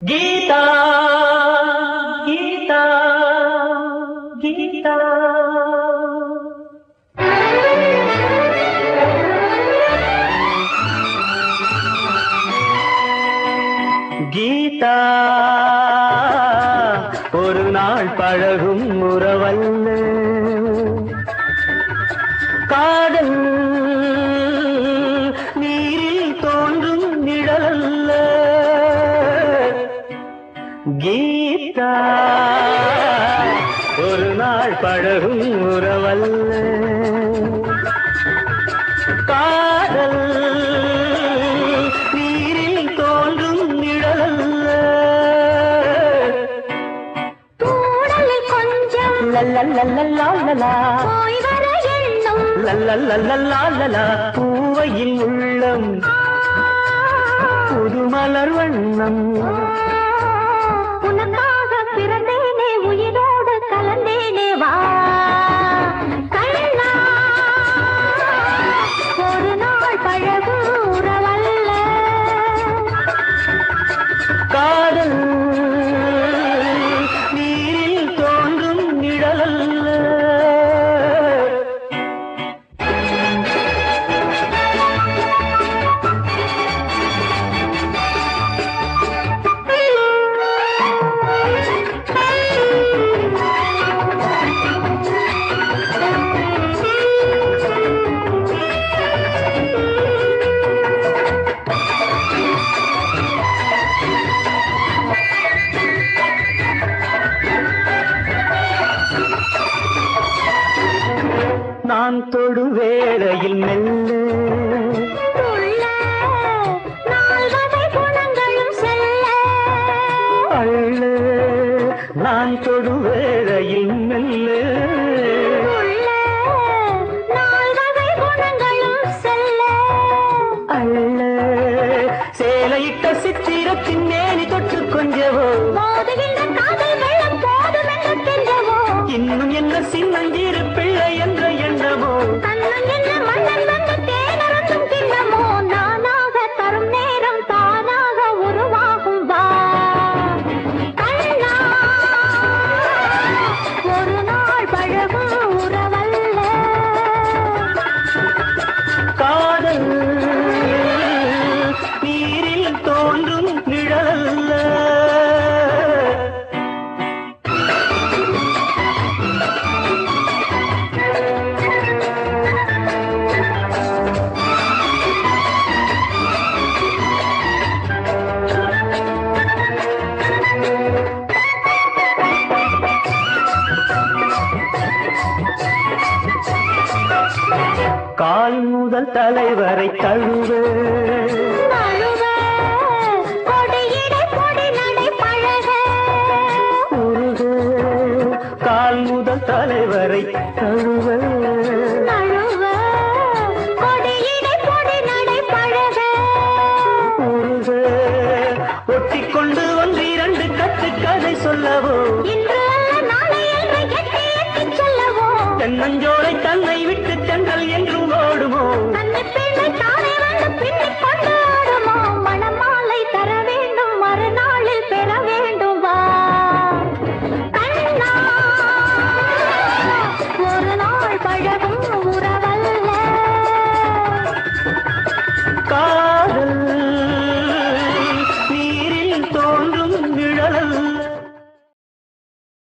கீதா கீதா கீதா கீதா ஒரு நாள் பழகும் உறவல்ல காதல் நீரில் தோன்றும் நிழலல்ல கீதா ஒரு நாள் பழகும் உறவல்ல காதல் நீரில் தோன்றும் நிழலல்ல லல்லல்லல்லல்லா லல்லல்லல்லல்லா பூவையில் உள்ளம் புதுமலர் வண்ணம் உனக்காக பிறந்தேனே உயிரோடு கலந்தேனே வா கண்ணா ஒரு நாள் பழகு உறவல்ல காதல் நீரில் தோன்றும் நிழலல்ல நான் தொடு வேளையில் மெல்ல உள்ள நால்வகை குணங்களும் செல்ல அள்ள நான் தொடு வேளையில் மெல்ல உள்ள நால்வகை குணங்களும் செல்ல அள்ள சேலையிட்ட சித்திரத்தின் மேனி தொட்டு கொஞ்சவோ மோதுகின்ற காதல் வெள்ளம் போதும் என்று கெஞ்சவோ இன்னும் என்ன சின்னஞ்சிறு பிள்ளை என்ற எண்ணமோ கண்ணன் என்ன மன்னன் வந்து தேனறந்தும் கிண்ணமோ நானாக தரும் நேரம் தானாக உருவாகும் வா கண்ணா ஒரு நாள் பழகும் உறவல்ல காதல் நீரில் தோன்றும் நிழலல்ல கால் முதல் தலைவரை தழுவ நழுவ கொடியிடை கொடி நடை பழக உருக கால் முதல் தலைவரை தழுவ நழுவ கொடியிடை கொடி நடை பழக உருக ஒட்டிக்கொண்டு வந்து இரண்டு கட்டுக்கதை சொல்லவோ இன்று அல்ல நாளை என்று எட்டி எட்டி சொல்லவோ தென்னஞ்சோலை தன்னை